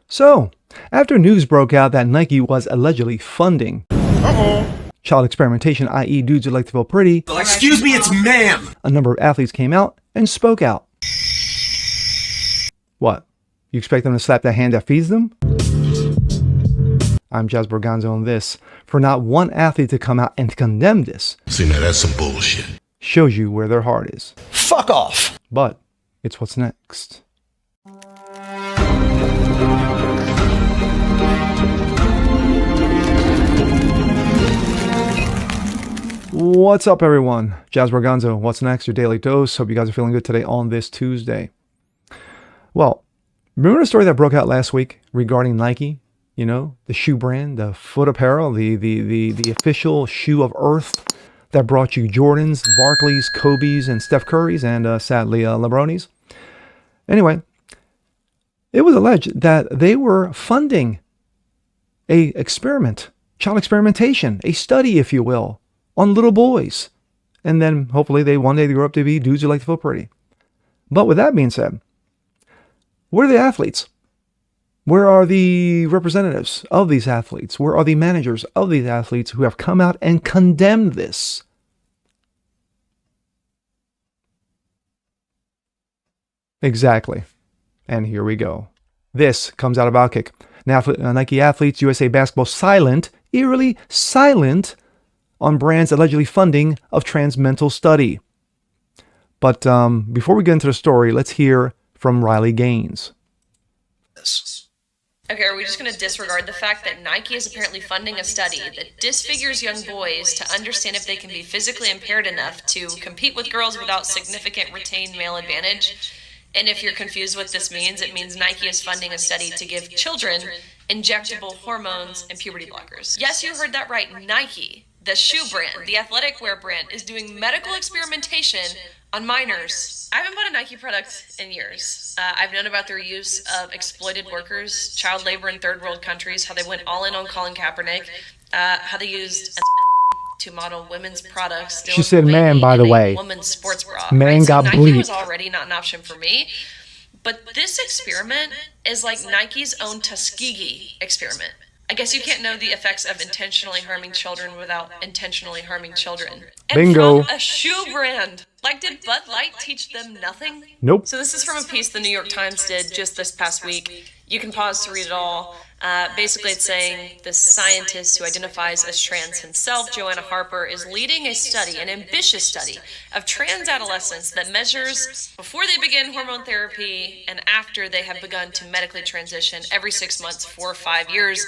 So, after news broke out that Nike was allegedly funding child experimentation, i.e. dudes who like to feel pretty, Excuse me, it's ma'am! a number of athletes came out and spoke out. What? You expect them to slap that hand that feeds them? I'm Jazz Borganzo on this. For not one athlete to come out and condemn this See, now that's some bullshit. shows you where their heart is. Fuck off! But it's what's next. What's up, everyone? Jazz Borganzo. What's next? Your daily dose. Hope you guys are feeling good today on this Tuesday. Well, remember the story that broke out last week regarding Nike? You know, the shoe brand, the foot apparel, the official shoe of Earth that brought you Jordans, Barkleys, Kobe's, and Steph Curry's, and sadly, LeBron's. Anyway, it was alleged that they were funding a experiment, child experimentation, a study, if you will, on little boys. And then hopefully one day they grow up to be dudes who like to feel pretty. But with that being said, where are the athletes? Where are the representatives of these athletes? Where are the managers of these athletes who have come out and condemned this? Exactly. And here we go. This comes out of Outkick. Now, Nike athletes, USA Basketball silent, eerily silent, on brand's allegedly funding of trans mental study. But before we get into the story, let's hear from Riley Gaines. Okay, are we just going to disregard the fact that Nike is apparently funding a study that disfigures young boys to understand if they can be physically impaired enough to compete with girls without significant retained male advantage? And if you're confused what this means, it means Nike is funding a study to give children injectable hormones and puberty blockers. Yes, you heard that right. Nike, the shoe brand, the athletic wear brand, is doing medical experimentation on minors. I haven't bought a Nike product in years. I've known about their use of exploited workers, child labor in third world countries, how they went all in on Colin Kaepernick, how they used to model women's products. She said man, by the way. Women's sports bra. Man right? got so Nike bleeped. was already not an option for me. But this experiment is like Nike's own Tuskegee experiment. I guess you can't know the effects of intentionally harming children without intentionally harming children. And Bingo. from a shoe brand. Like, did Bud Light teach them nothing? Nope. So this is from a piece the New York Times did just this past week. You can pause to read it all. Basically, it's saying the scientist who identifies as trans himself, Joanna Harper, is leading a study, an ambitious study, of trans adolescents that measures before they begin hormone therapy and after they have begun to medically transition every 6 months, 4 or 5 years.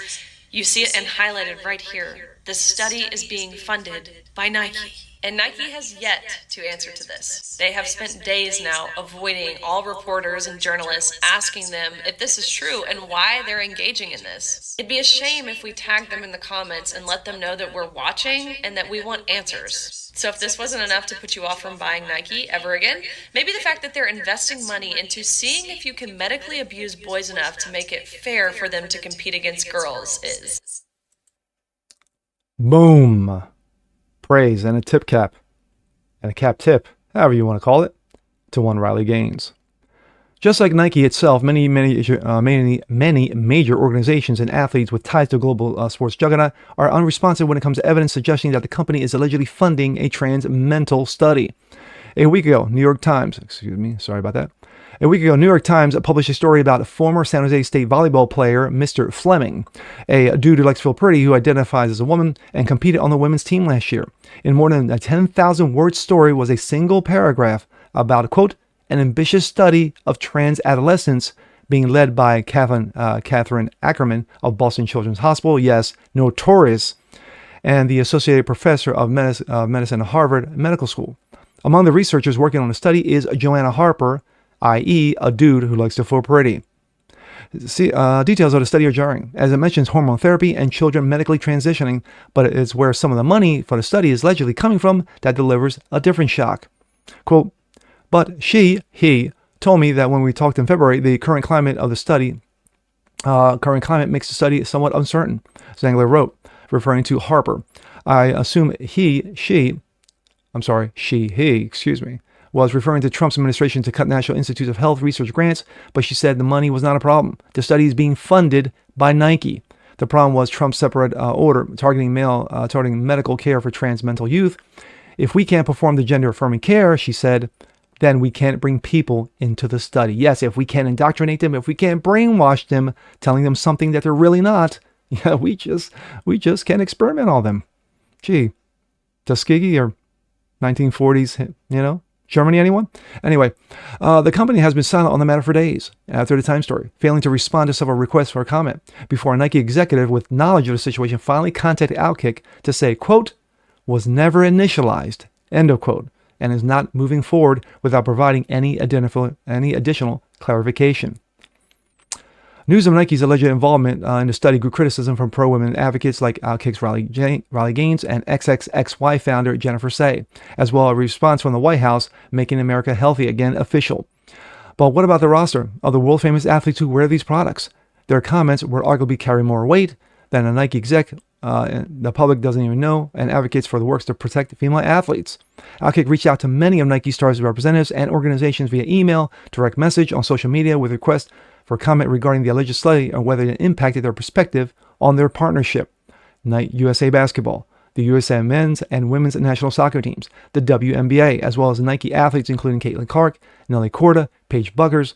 You see it and highlighted right here. This study is being funded by Nike. And Nike has yet to answer to this. They have spent days now avoiding all reporters and journalists, asking them if this is true and why they're engaging in this. It'd be a shame if we tagged them in the comments and let them know that we're watching and that we want answers. So if this wasn't enough to put you off from buying Nike ever again, maybe the fact that they're investing money into seeing if you can medically abuse boys enough to make it fair for them to compete against girls is. Boom. Praise and a tip cap. And a cap tip, however you want to call it, to one Riley Gaines. Just like Nike itself, many major organizations and athletes with ties to global sports juggernaut are unresponsive when it comes to evidence suggesting that the company is allegedly funding a trans mental study. A week ago, New York Times published a story about a former San Jose State volleyball player, Mr. Fleming, a dude who likes to feel pretty, who identifies as a woman and competed on the women's team last year. In more than a 10,000-word story was a single paragraph about, quote, an ambitious study of trans adolescents being led by Catherine Ackerman of Boston Children's Hospital, yes, notorious, and the associate professor of medicine at Harvard Medical School. Among the researchers working on the study is Joanna Harper, i.e. a dude who likes to feel pretty. Details of the study are jarring, as it mentions hormone therapy and children medically transitioning, but it's where some of the money for the study is allegedly coming from that delivers a different shock. Quote, but he told me that when we talked in February, the current climate of the study, makes the study somewhat uncertain, Zangler wrote, referring to Harper. I assume he was referring to Trump's administration to cut National Institutes of Health research grants, but she said the money was not a problem. The study is being funded by Nike. The problem was Trump's separate order targeting medical care for trans mental youth. If we can't perform the gender-affirming care, she said, then we can't bring people into the study. Yes, if we can't indoctrinate them, if we can't brainwash them, telling them something that they're really not, yeah, we just can't experiment on them. Gee, Tuskegee or 1940s, Germany, anyone? Anyway, the company has been silent on the matter for days after the Time story, failing to respond to several requests for a comment before a Nike executive with knowledge of the situation finally contacted Outkick to say, quote, was never initialized, end of quote, and is not moving forward without providing any additional clarification. News of Nike's alleged involvement in the study grew criticism from pro-women advocates like Outkick's Riley Gaines and XXXY founder Jennifer Say, as well as a response from the White House Making America Healthy Again official. But what about the roster of the world-famous athletes who wear these products? Their comments would arguably carry more weight than a Nike exec the public doesn't even know and advocates for the works to protect female athletes. Outkick reached out to many of Nike Stars' representatives and organizations via email, direct message, on social media with requests for comment regarding the alleged study and whether it impacted their perspective on their partnership. USA Basketball, the USA men's and women's national soccer teams, the WNBA, as well as Nike athletes including Caitlin Clark, Nelly Korda, Paige Buggers,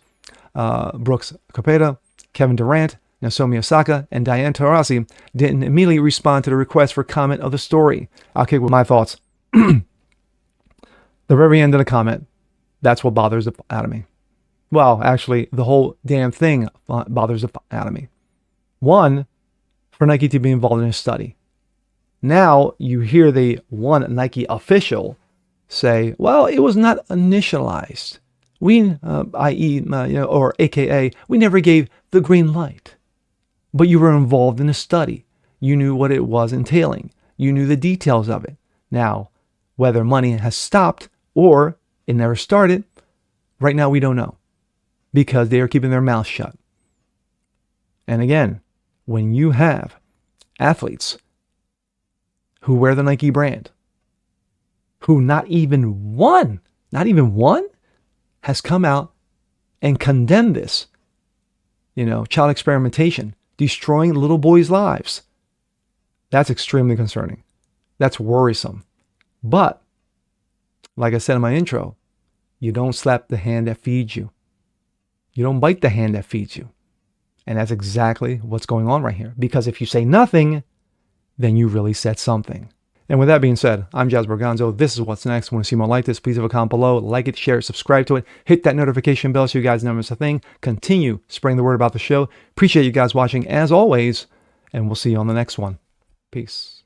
Brooks Koepka, Kevin Durant, Naomi Osaka, and Diane Taurasi didn't immediately respond to the request for comment of the story. I'll kick with my thoughts. The very end of the comment, that's what bothers the out of me. Well, actually, the whole damn thing bothers the out of me. One, for Nike to be involved in a study. Now you hear the one Nike official say, well, it was not initialized. We, or AKA, we never gave the green light. But you were involved in a study. You knew what it was entailing. You knew the details of it. Now, whether money has stopped or it never started, right now we don't know because they are keeping their mouths shut. And again, when you have athletes who wear the Nike brand, who not even one has come out and condemned this, child experimentation, destroying little boys' lives. That's extremely concerning. That's worrisome. But, like I said in my intro, you don't slap the hand that feeds you. You don't bite the hand that feeds you. And that's exactly what's going on right here. Because if you say nothing, then you really said something. And with that being said, I'm Jazz Borganzo. This is What's Next. Want to see more like this? Please leave a comment below. Like it, share it, subscribe to it. Hit that notification bell so you guys never miss a thing. Continue spreading the word about the show. Appreciate you guys watching as always. And we'll see you on the next one. Peace.